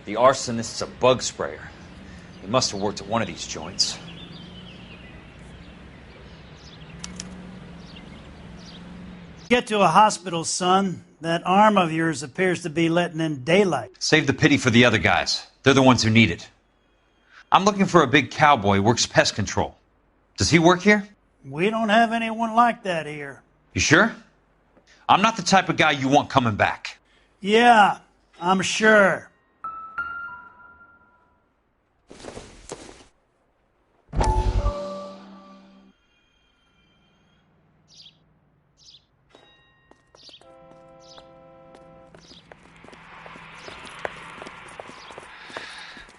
The arsonist's a bug sprayer. He must have worked at one of these joints. Get to a hospital, son. That arm of yours appears to be letting in daylight. Save the pity for the other guys. They're the ones who need it. I'm looking for a big cowboy who works pest control. Does he work here? We don't have anyone like that here. You sure? I'm not the type of guy you want coming back. Yeah, I'm sure.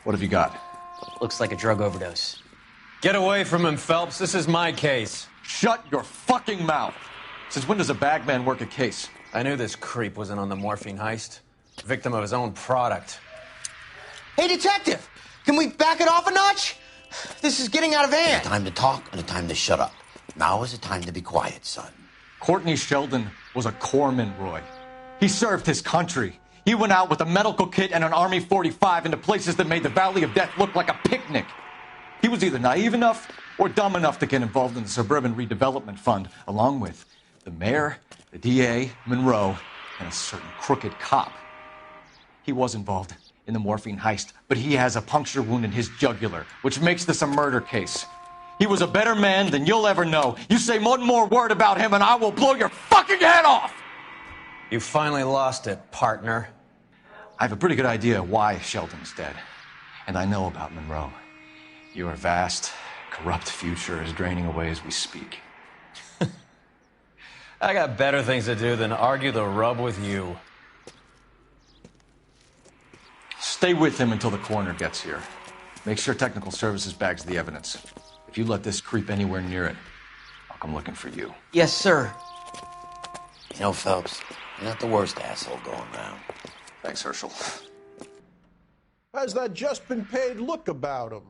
What have you got? Looks like a drug overdose. Get away from him, Phelps. This is my case. Shut your fucking mouth! Since when does a bagman work a case? I knew this creep wasn't on the morphine heist. Victim of his own product. Hey, detective! Can we back it off a notch? This is getting out of hand. A time to talk and a time to shut up. Now is the time to be quiet, son. Courtney Sheldon was a corpsman, Roy. He served his country. He went out with a medical kit and an Army 45 into places that made the Valley of Death look like a picnic. He was either naive enough or dumb enough to get involved in the Suburban Redevelopment Fund, along with the mayor, the DA, Monroe, and a certain crooked cop. He was involved in the morphine heist, but he has a puncture wound in his jugular, which makes this a murder case. He was a better man than you'll ever know. You say one more word about him and I will blow your fucking head off! You finally lost it, partner. I have a pretty good idea why Sheldon's dead. And I know about Monroe. Your vast, corrupt future is draining away as we speak. I got better things to do than argue the rub with you. Stay with him until the coroner gets here. Make sure technical services bags the evidence. If you let this creep anywhere near it, I'll come looking for you. Yes, sir. You know, Phelps, you're not the worst asshole going around. Thanks, Herschel. How's that just been paid look about him?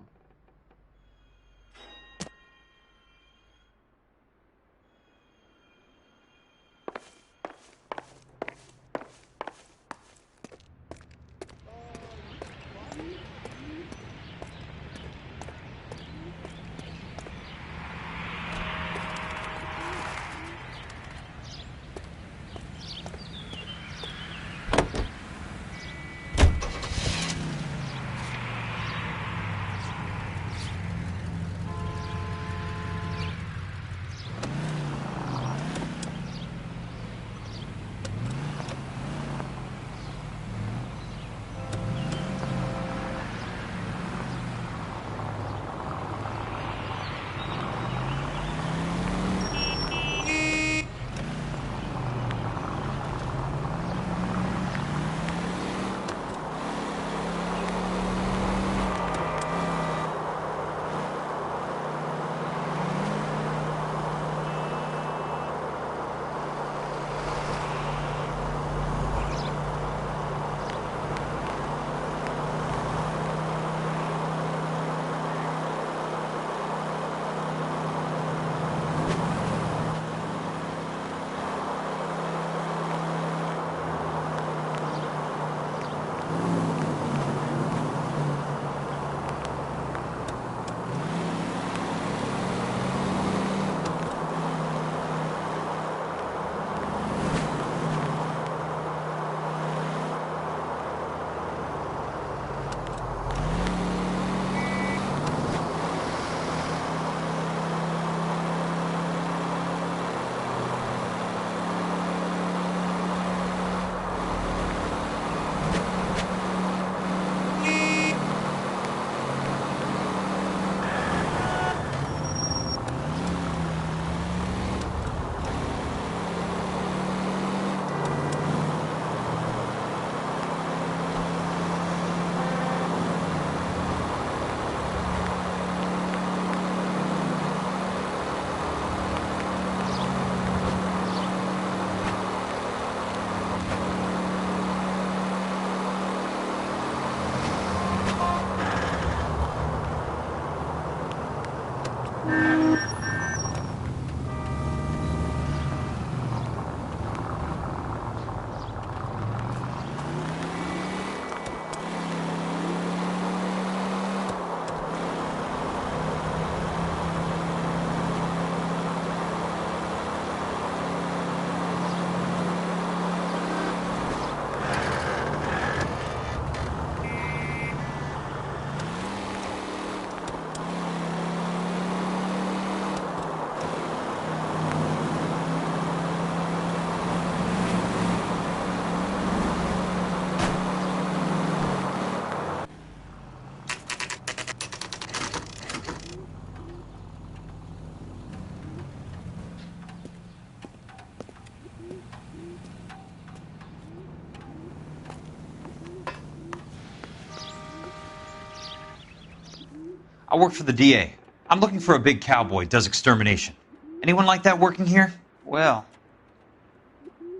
I work for the DA. I'm looking for a big cowboy, does extermination. Anyone like that working here? Well,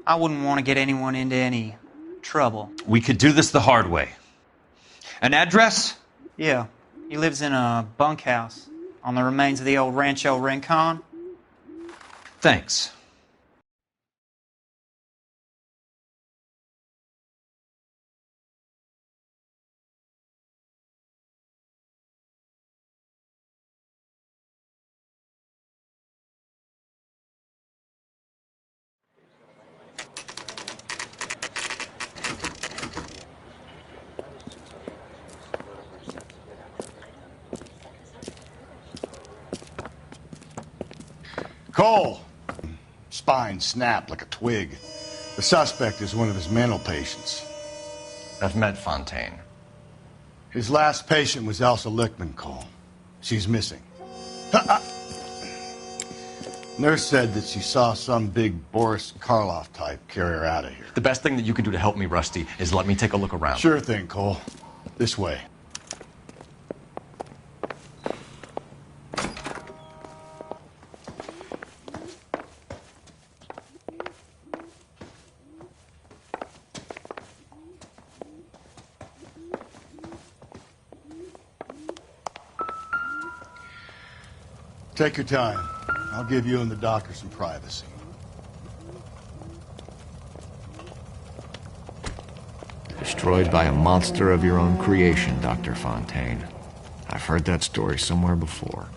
I wouldn't want to get anyone into any trouble. We could do this the hard way. An address? Yeah, he lives in a bunkhouse on the remains of the old Rancho Rincon. Thanks. Cole! Spine snapped like a twig. The suspect is one of his mental patients. I've met Fontaine. His last patient was Elsa Lichtman, Cole. She's missing. Nurse said that she saw some big Boris Karloff type carry her out of here. The best thing that you can do to help me, Rusty, is let me take a look around. Sure thing, Cole. This way. Take your time. I'll give you and the doctor some privacy. Destroyed by a monster of your own creation, Dr. Fontaine. I've heard that story somewhere before.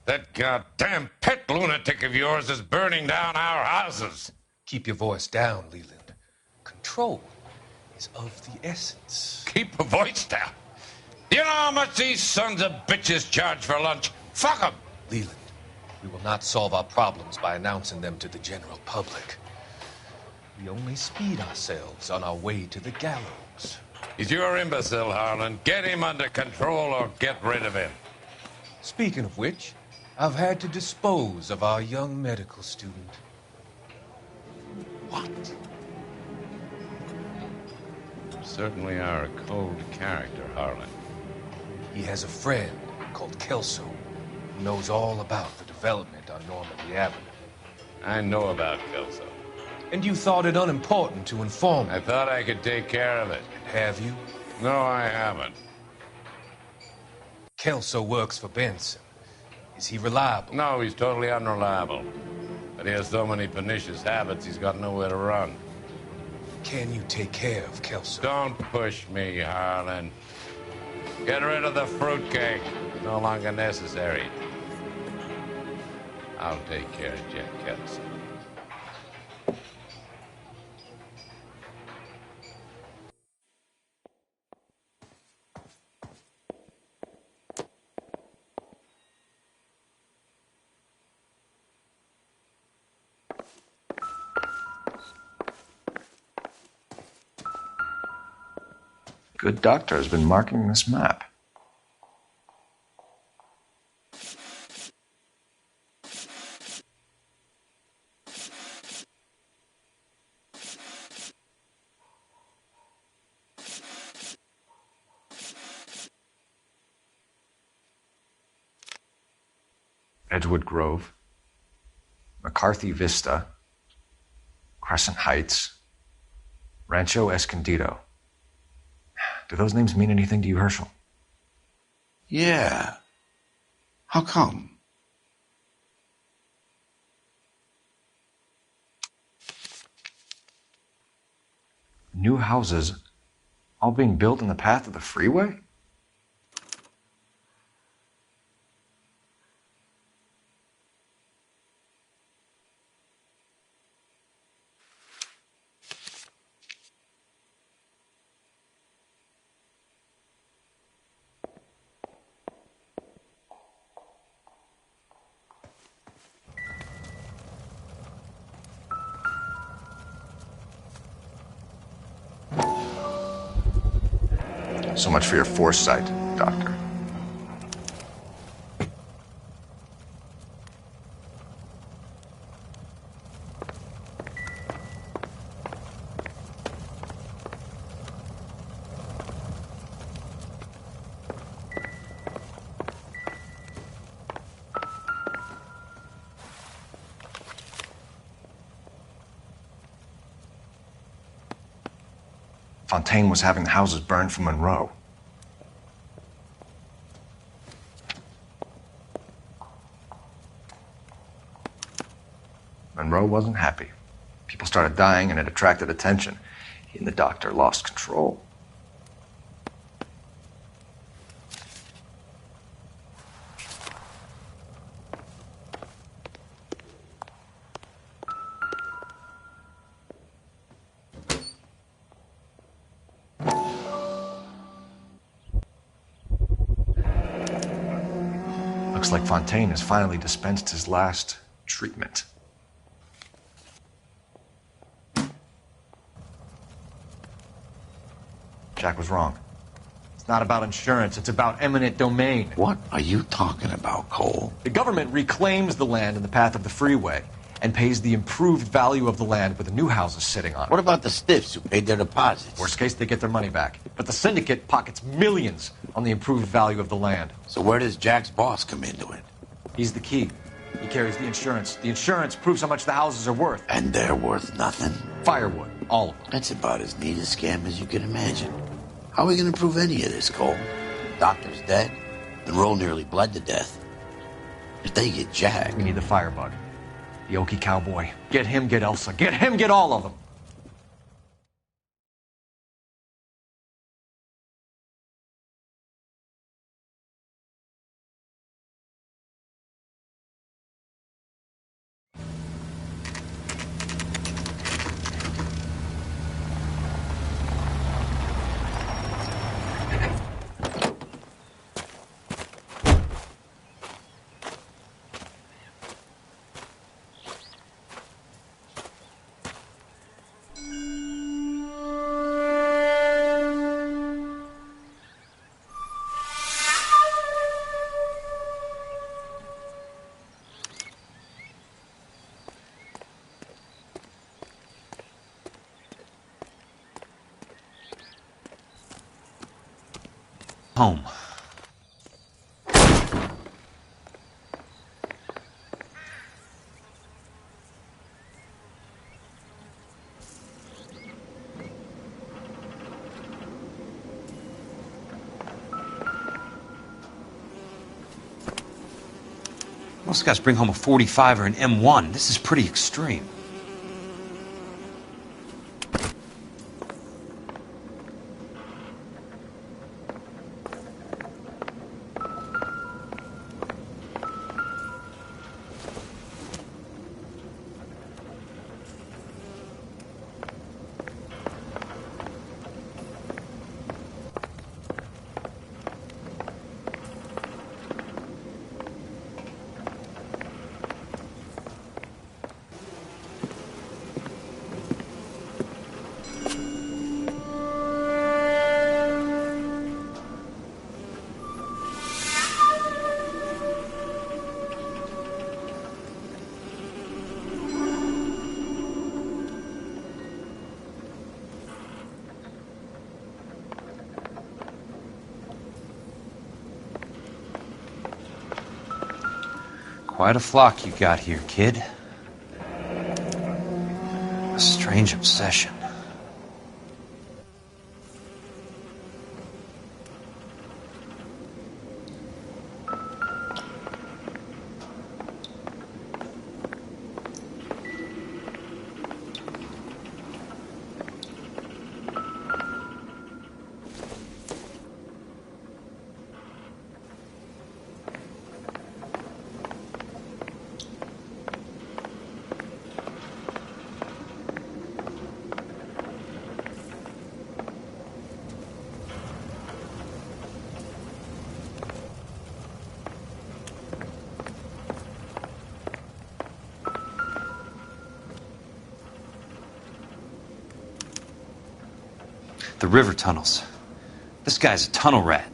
That goddamn pet lunatic of yours is burning down our houses. Keep your voice down, Leland. Control is of the essence. Keep your voice down? You know how much these sons of bitches charge for lunch? Fuck them! Leland, we will not solve our problems by announcing them to the general public. We only speed ourselves on our way to the gallows. He's your imbecile, Harlan. Get him under control or get rid of him. Speaking of which, I've had to dispose of our young medical student. What? You certainly are a cold character, Harlan. He has a friend called Kelso who knows all about the development on Normandy Avenue. I know about Kelso. And you thought it unimportant to inform me. I thought I could take care of it. Have you? No, I haven't. Kelso works for Benson. Is he reliable? No, he's totally unreliable. But he has so many pernicious habits, he's got nowhere to run. Can you take care of Kelso? Don't push me, Harlan. Get rid of the fruitcake. No longer necessary. I'll take care of Jack Kelso. Good doctor has been marking this map. Edgewood Grove, McCarthy Vista, Crescent Heights, Rancho Escondido. Do those names mean anything to you, Herschel? Yeah. How come? New houses all being built in the path of the freeway? So much for your foresight, Doctor. Fontaine was having the houses burned for Monroe. Monroe wasn't happy. People started dying and it attracted attention. He and the doctor lost control. Looks like Fontaine has finally dispensed his last treatment. Jack was wrong. It's not about insurance, it's about eminent domain. What are you talking about, Cole? The government reclaims the land in the path of the freeway and pays the improved value of the land with the new houses sitting on it. What about the stiffs who paid their deposits? Worst case, they get their money back. But the syndicate pockets millions on the improved value of the land. So where does Jack's boss come into it? He's the key. He carries the insurance. The insurance proves how much the houses are worth. And they're worth nothing? Firewood, all of them. That's about as neat a scam as you can imagine. How are we going to prove any of this, Cole? Doctor's dead. Monroe nearly bled to death. If they get Jack... We need the firebug. The Okie cowboy. Get him, get Elsa. Get him, get all of them. Home. Most guys bring home a 45 or an M1. This is pretty extreme. Quite a flock you got here, kid. A strange obsession. The river tunnels. This guy's a tunnel rat.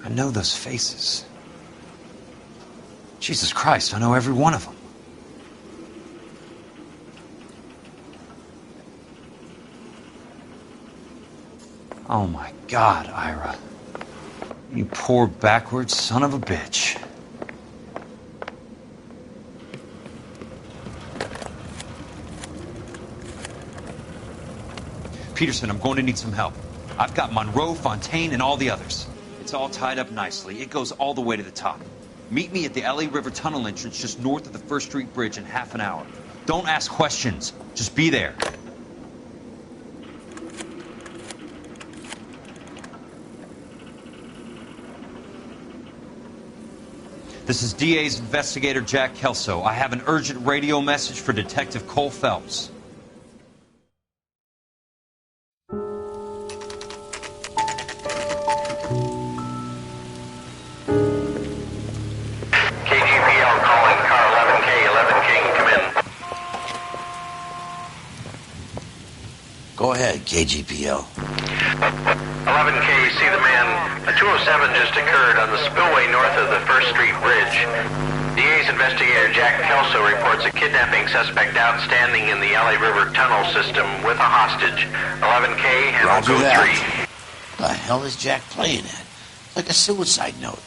I know those faces. Jesus Christ, I know every one of them. Oh my God, Ira. You poor backwards son of a bitch. Peterson, I'm going to need some help. I've got Monroe, Fontaine, and all the others. It's all tied up nicely. It goes all the way to the top. Meet me at the LA River Tunnel entrance just north of the First Street Bridge in half an hour. Don't ask questions. Just be there. This is DA's investigator Jack Kelso. I have an urgent radio message for Detective Cole Phelps. Go ahead, KGPL. 11K, see the man. A 207 just occurred on the spillway north of the First Street Bridge. DA's investigator Jack Kelso reports a kidnapping suspect outstanding in the LA River tunnel system with a hostage. 11K, handle code 3. The hell is Jack playing at? Like a suicide note.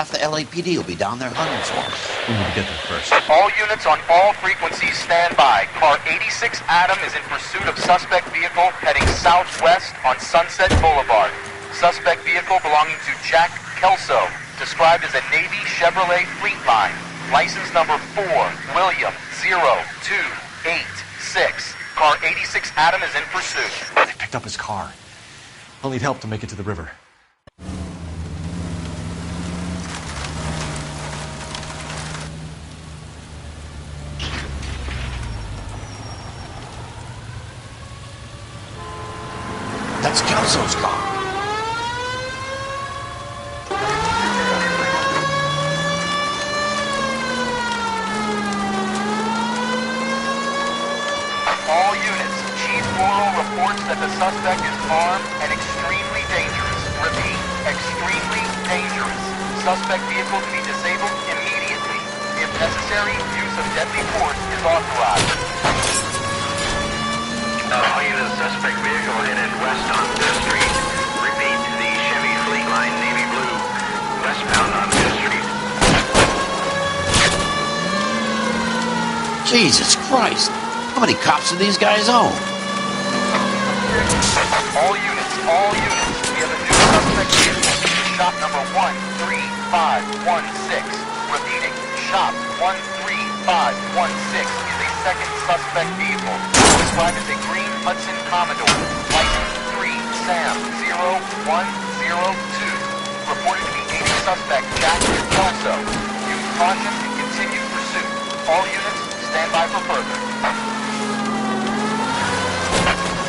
Half the LAPD will be down there hunting for him. We need to get there first. All units on all frequencies stand by. Car 86 Adam is in pursuit of suspect vehicle heading southwest on Sunset Boulevard. Suspect vehicle belonging to Jack Kelso, described as a Navy Chevrolet Fleetline. License number 4, William 0286. Car 86 Adam is in pursuit. They picked up his car. I'll need help to make it to the river. That's Kelso's car. All units, Chief Laurel reports that the suspect is armed and extremely dangerous. Repeat, extremely dangerous. Suspect vehicle to be disabled immediately. If necessary, use of deadly force is authorized. All units, suspect vehicle headed west on 5th Street. Repeat, the Chevy Fleetline Navy Blue, westbound on 5th Street. Jesus Christ. How many cops do these guys own? All units, we have a new suspect vehicle. Shop number 13516. Repeating, shop 13516 is a second suspect vehicle. Described as a green Hudson Commodore. License 3 Sam 0102. Reported to be aiding suspect Jack Kelso. Use caution and continue pursuit. All units, stand by for further.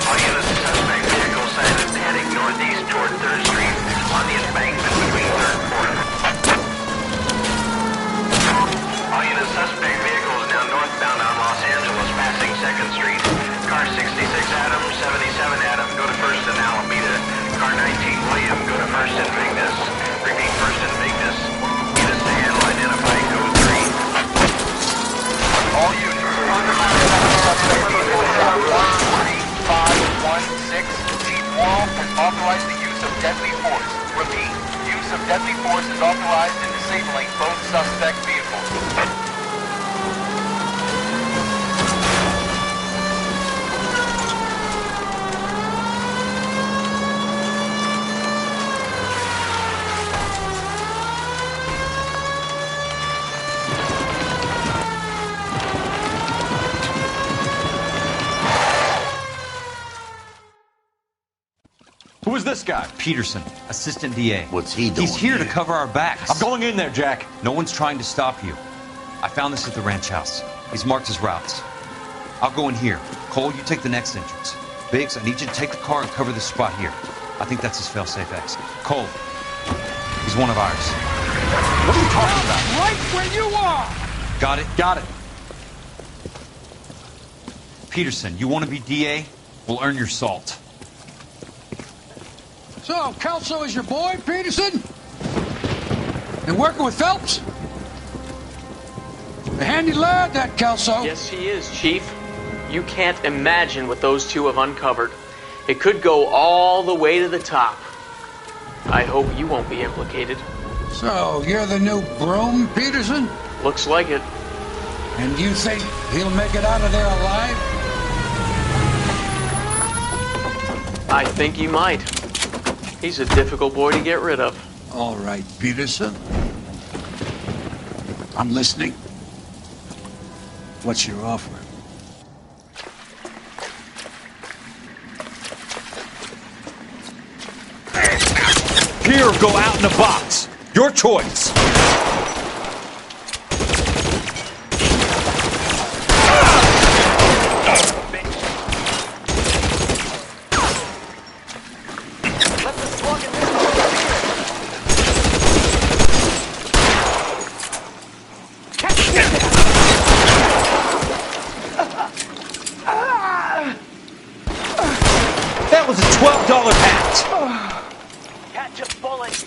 All units, suspect vehicle sighted heading northeast toward 3rd Street on the embankment between 3rd and 4th. All units, suspect vehicle is now northbound on Los Angeles, passing 2nd Street. Car 66 Adam, 77 Adam, go to 1st and Alameda. Car 19 William, go to 1st and Vignes. Repeat, 1st and Vignes. Units to handle, identify code 3. All units, suspect vehicle shop 13516. Chief Laurel has authorized the use of deadly force. Repeat, use of deadly force is authorized in disabling both suspect vehicles. Who is this guy? Peterson, assistant DA. What's he doing He's here to cover our backs. I'm going in there, Jack. No one's trying to stop you. I found this at the ranch house. He's marked his routes. I'll go in here. Cole, you take the next entrance. Biggs, I need you to take the car and cover this spot here. I think that's his fail-safe exit. Cole, he's one of ours. What are you talking about? Right where you are! Got it? Got it. Peterson, you want to be DA? We'll earn your salt. So, Kelso is your boy, Peterson? And working with Phelps? A handy lad, that Kelso. Yes, he is, Chief. You can't imagine what those two have uncovered. It could go all the way to the top. I hope you won't be implicated. So, you're the new broom, Peterson? Looks like it. And you think he'll make it out of there alive? I think he might. He's a difficult boy to get rid of. All right, Peterson. I'm listening. What's your offer? Here or go out in a box. Your choice. That was a $12 hat. Catch a bullet.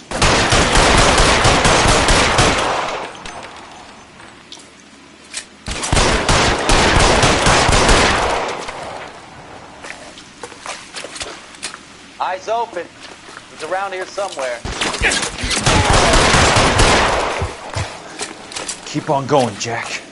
Eyes open. He's around here somewhere. Keep on going, Jack.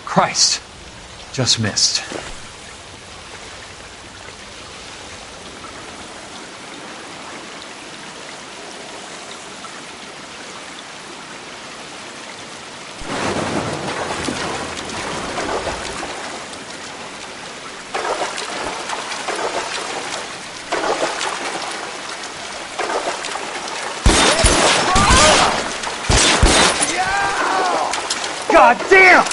Christ. Just missed. God damn!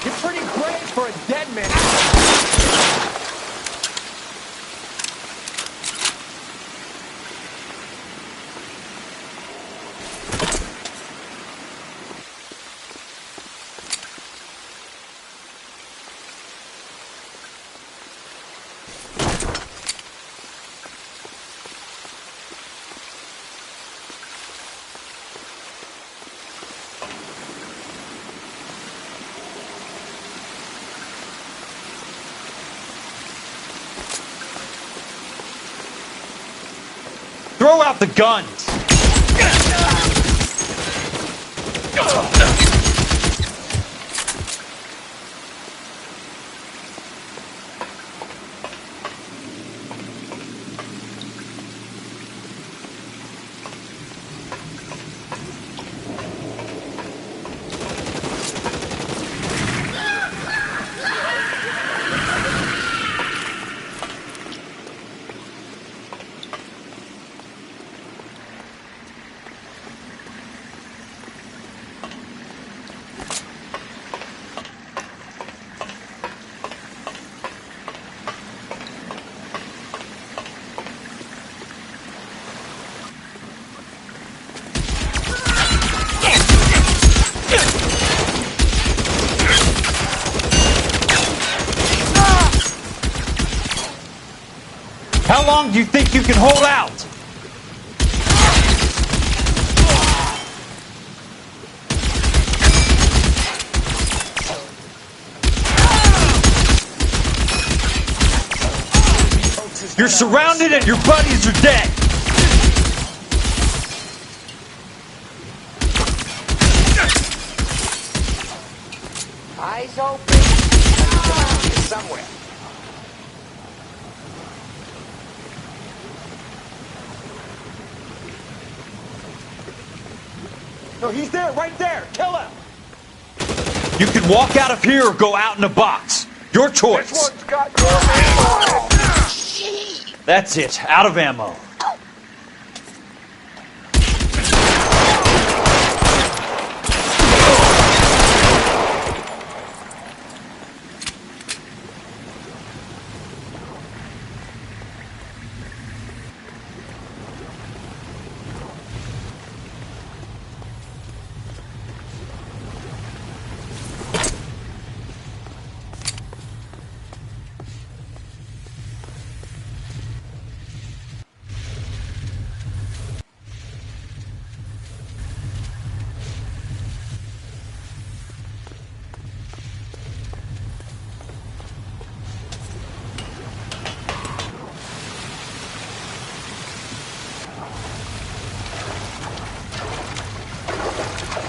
You're pretty great for a dead man. Throw out the guns! How long do you think you can hold out? You're surrounded and your buddies are dead. Eyes open. Somewhere. No, he's there, right there. Kill him. You can walk out of here or go out in a box. Your choice. This one's got your ammo. That's it. Out of ammo.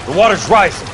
The water's rising.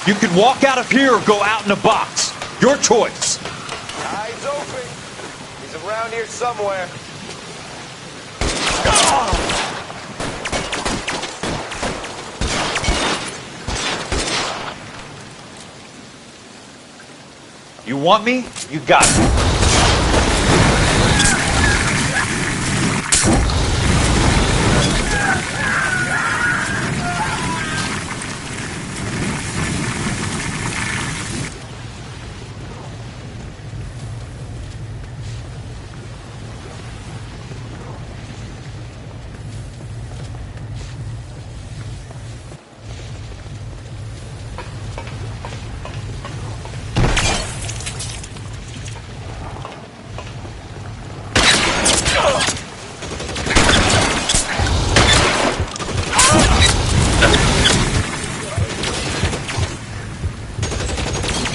You can walk out of here or go out in a box. Your choice. Eyes open. He's around here somewhere. You want me? You got me.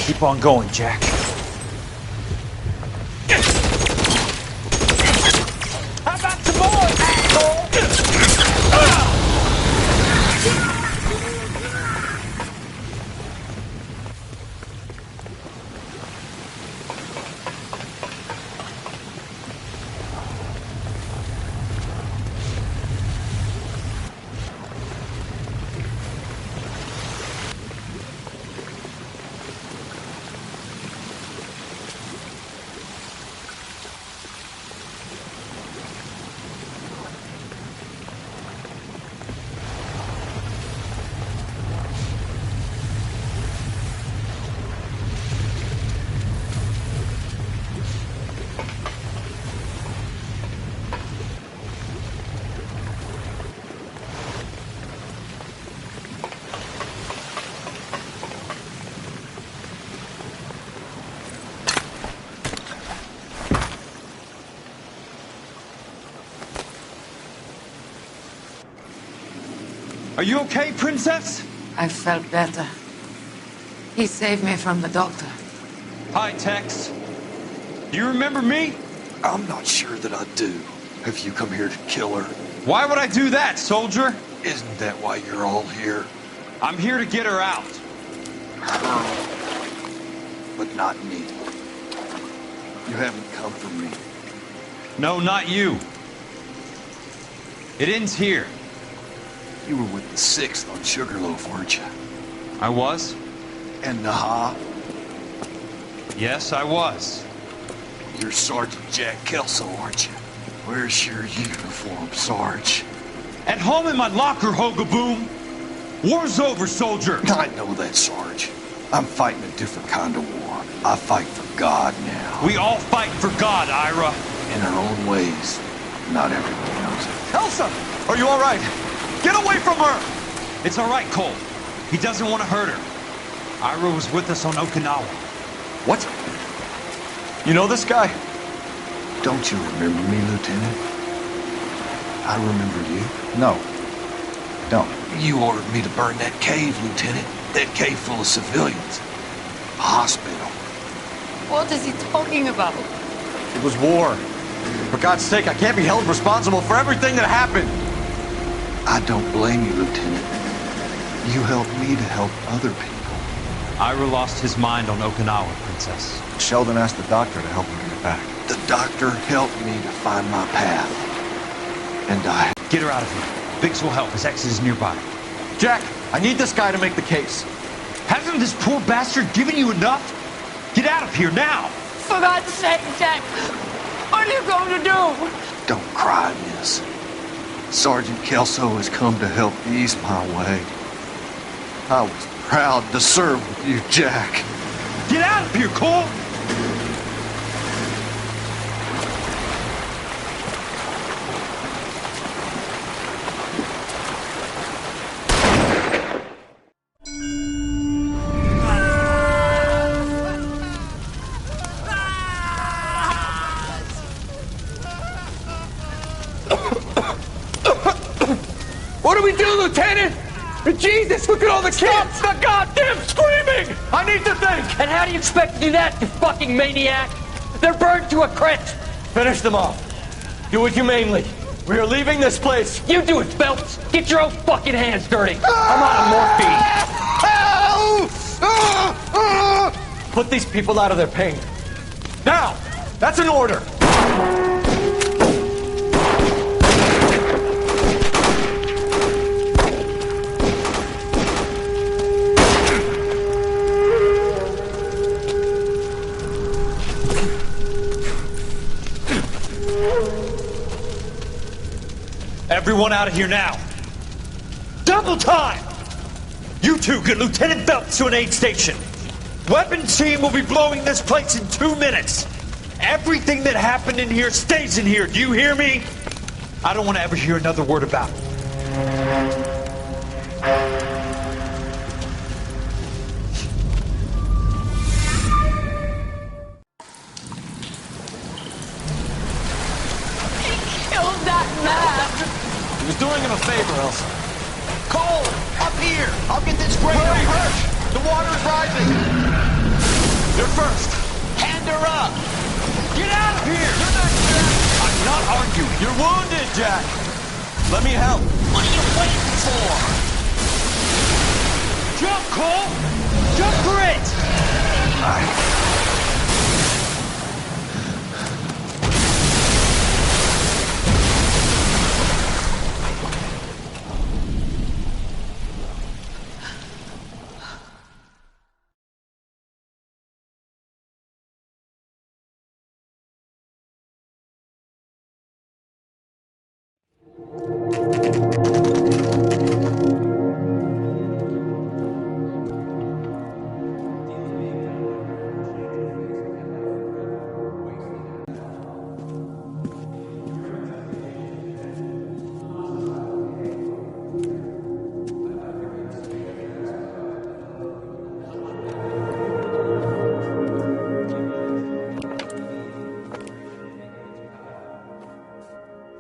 Keep on going, Jack. How about some more, asshole? Are you okay, Princess? I felt better. He saved me from the doctor. Hi, Tex. Do you remember me? I'm not sure that I do. Have you come here to kill her? Why would I do that, soldier? Isn't that why you're all here? I'm here to get her out. Her. But not me. You haven't come for me. No, not you. It ends here. You were with the 6th on Sugarloaf, weren't you? I was? And Naha? Yes, I was. You're Sergeant Jack Kelso, aren't you? Where's your uniform, Sarge? At home in my locker, Hogaboom. War's over, soldier. I know that, Sarge. I'm fighting a different kind of war. I fight for God now. We all fight for God, Ira. In our own ways. Not everyone knows it. Elsa! Are you all right? Get away from her! It's all right, Cole. He doesn't want to hurt her. Ira was with us on Okinawa. What? You know this guy? Don't you remember me, Lieutenant? I remember you. No. Don't. You ordered me to burn that cave, Lieutenant. That cave full of civilians. A hospital. What is he talking about? It was war. For God's sake, I can't be held responsible for everything that happened. I don't blame you, Lieutenant. You helped me to help other people. Ira lost his mind on Okinawa, Princess. Sheldon asked the doctor to help him get back. The doctor helped me to find my path. And I... Get her out of here. Biggs will help. His ex is nearby. Jack, I need this guy to make the case. Hasn't this poor bastard given you enough? Get out of here now! For God's sake, Jack! What are you going to do? Don't cry, miss. Sergeant Kelso has come to help ease my way. I was proud to serve with you, Jack. Get out of here, Cole! What do we do, Lieutenant? Jesus, look at all the kids! Stop the goddamn screaming! I need to think! And how do you expect to do that, you fucking maniac? They're burned to a crisp! Finish them off. Do it humanely. We are leaving this place. You do it, Phelps! Get your own fucking hands dirty! I'm out of morphine! Put these people out of their pain. Now! That's an order! Everyone out of here now. Double time! You two get Lieutenant Phelps to an aid station. Weapons team will be blowing this place in 2 minutes. Everything that happened in here stays in here. Do you hear me? I don't want to ever hear another word about it. He was doing him a favor, Elsa. Cole, up here. I'll get this crate. Hurry, Hirsch! The water is rising. You're first. Hand her up. Get out of here! You're not Jack. I'm not arguing. You're wounded, Jack. Let me help. What are you waiting for? Jump, Cole! Jump for it!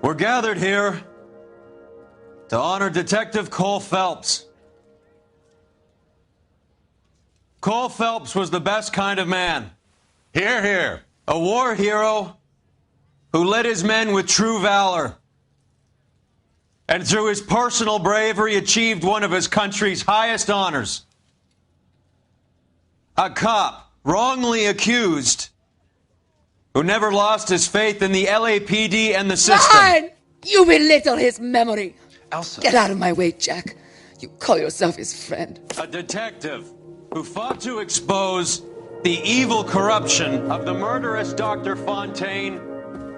We're gathered here to honor Detective Cole Phelps. Cole Phelps was the best kind of man. Hear, hear. A war hero who led his men with true valor. And through his personal bravery achieved one of his country's highest honors. A cop wrongly accused who never lost his faith in the LAPD and the system. Fine! You belittle his memory. Elsa. Get out of my way, Jack. You call yourself his friend. A detective who fought to expose the evil corruption of the murderous Dr. Fontaine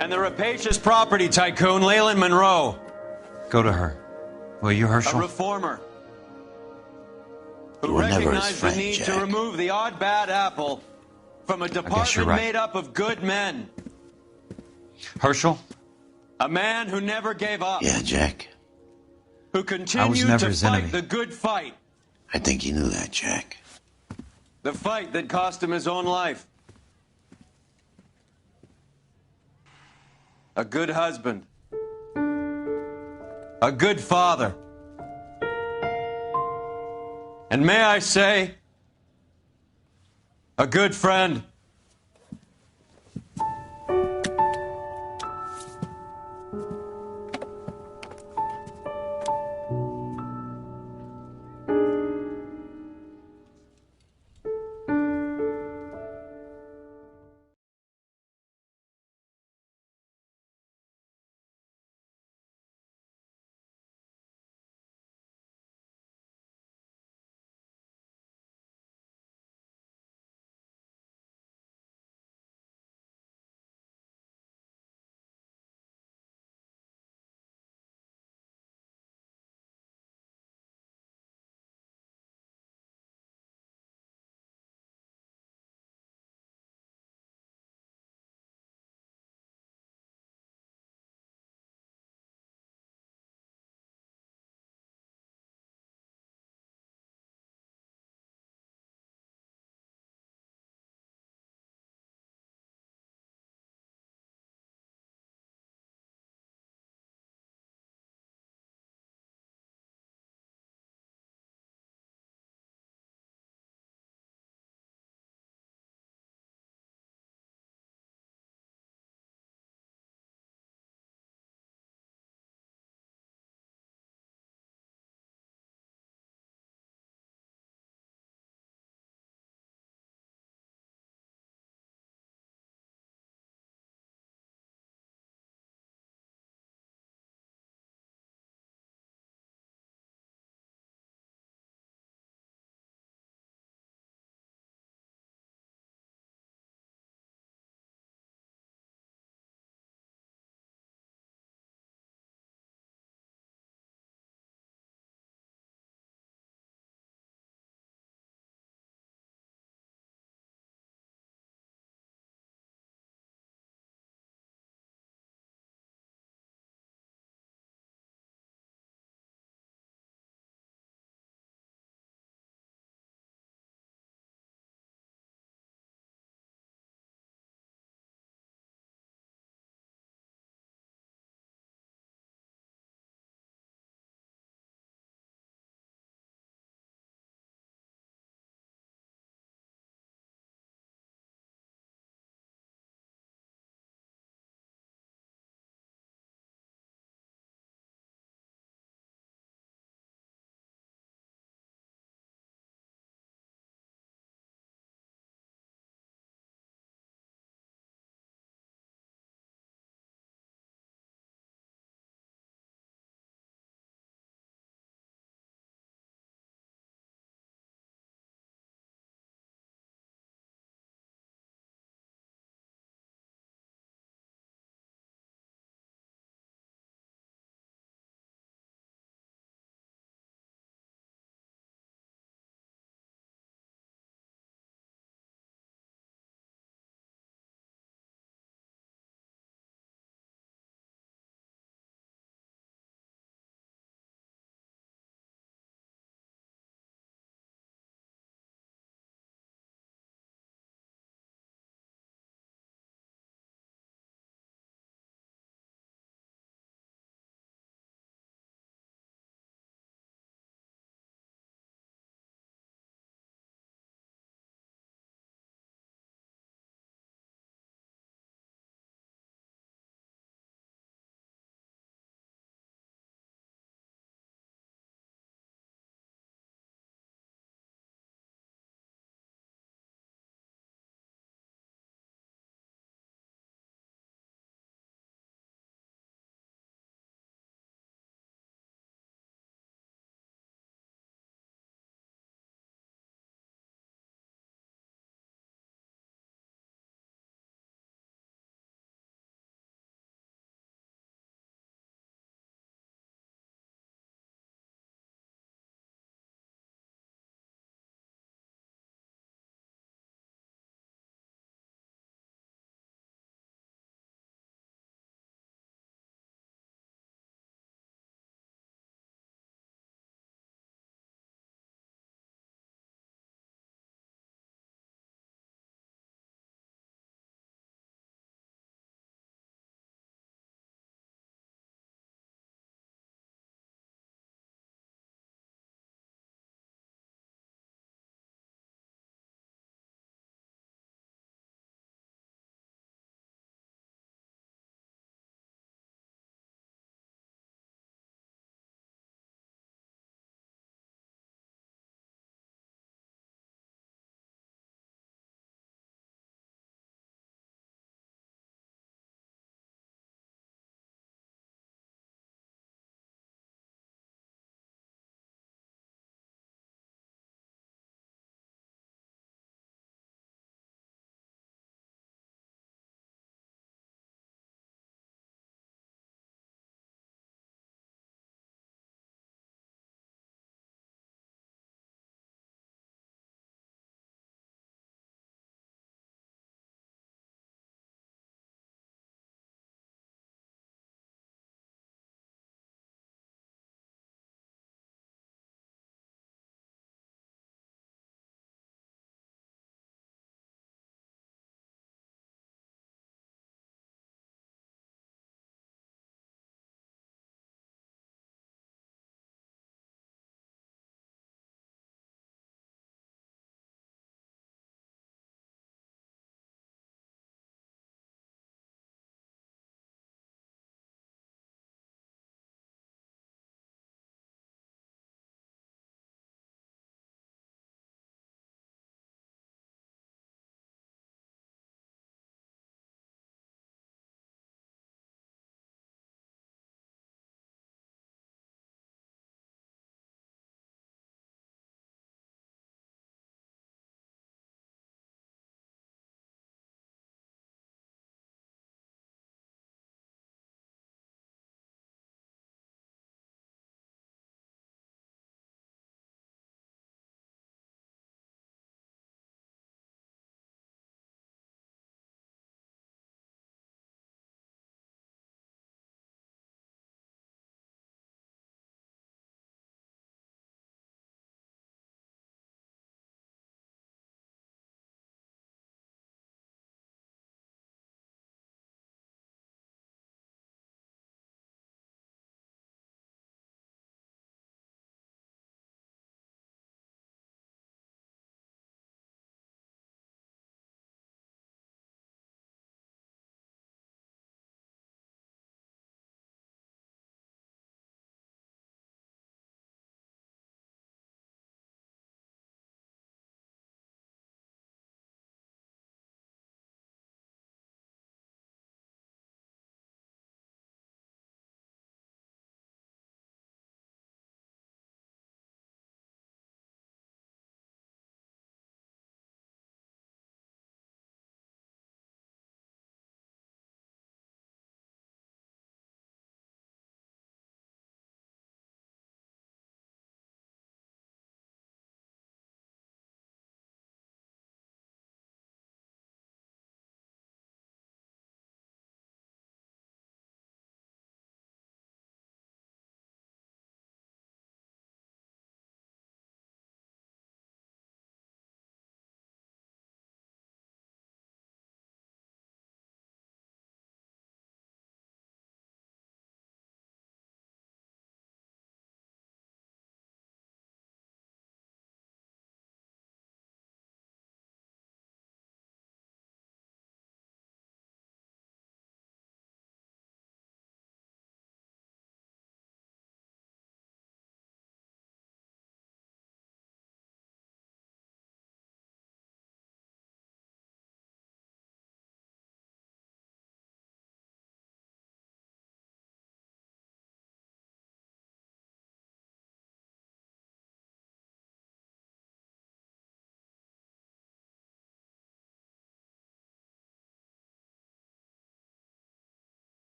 and the rapacious property tycoon Leyland Monroe. Go to her. Will you, Herschel? A reformer who You were never his recognized friend, the need Jack. to remove the odd bad apple from a department right. made up of good men. Herschel? A man who never gave up. Yeah, Jack. Who continued never to his fight enemy. the good fight. I think you knew that, Jack. The fight that cost him his own life. A good husband. A good father. And may I say, a good friend.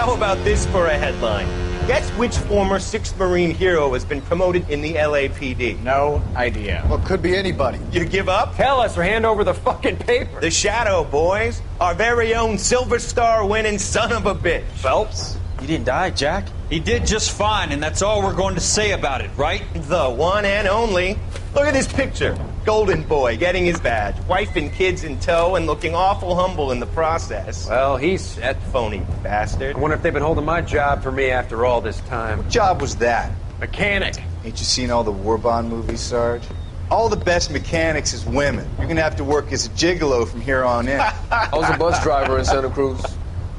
How about this for a headline? Guess which former 6th Marine hero has been promoted in the LAPD? No idea. Well, could be anybody. You give up? Tell us or hand over the fucking paper. The Shadow, boys. Our very own Silver Star winning son of a bitch. Phelps? He didn't die, Jack. He did just fine, and that's all we're going to say about it, right? The one and only. Look at this picture. Golden boy getting his badge, wife and kids in tow, and looking awful humble in the process. Well, he's set. Phony bastard. I wonder if they've been holding my job for me after all this time. What job was that? Mechanic. Ain't you seen all the war bond movies, Sarge? All the best mechanics is women. You're gonna have to work as a gigolo from here on in. I was a bus driver in Santa Cruz.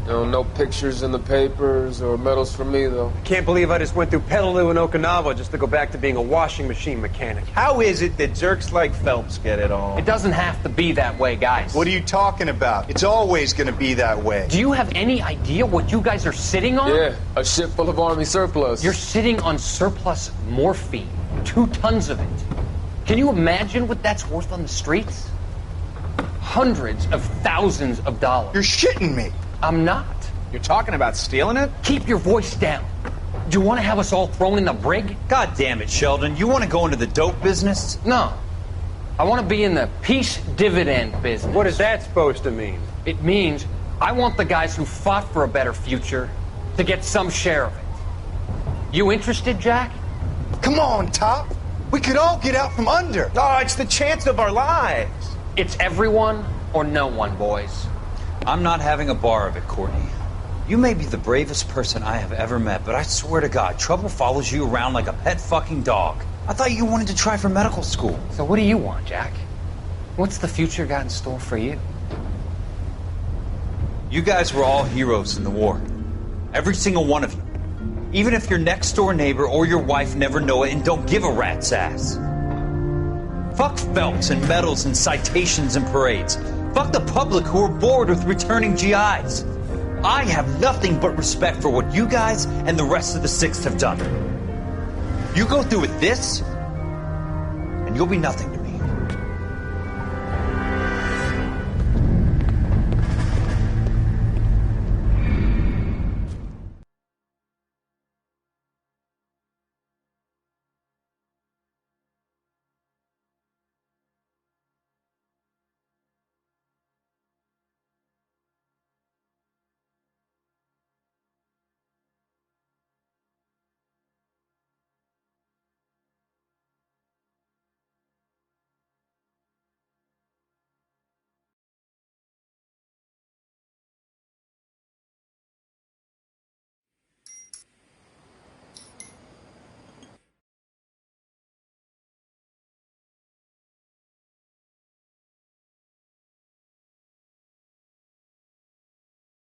No pictures in the papers or medals for me, though. I can't believe I just went through Petaloo and Okinawa just to go back to being a washing machine mechanic. How is it that jerks like Phelps get it all? It doesn't have to be that way, guys. What are you talking about? It's always gonna be that way. Do you have any idea what you guys are sitting on? Yeah, a ship full of Army surplus. You're sitting on surplus morphine. 2 tons of it. Can you imagine what that's worth on the streets? Hundreds of thousands of dollars. You're shitting me. I'm not. You're talking about stealing it? Keep your voice down. Do you want to have us all thrown in the brig? God damn it, Sheldon. You want to go into the dope business? No. I want to be in the peace dividend business. What is that supposed to mean? It means I want the guys who fought for a better future to get some share of it. You interested, Jack? Come on, Top. We could all get out from under. Oh, it's the chance of our lives. It's everyone or no one, boys. I'm not having a bar of it, Courtney. You may be the bravest person I have ever met, but I swear to God, trouble follows you around like a pet fucking dog. I thought you wanted to try for medical school. So what do you want, Jack? What's the future got in store for you? You guys were all heroes in the war. Every single one of you. Even if your next door neighbor or your wife never know it and don't give a rat's ass. Fuck Phelps and medals and citations and parades. Fuck the public who are bored with returning GIs. I have nothing but respect for what you guys and the rest of the 6th have done. You go through with this, and you'll be nothing to me.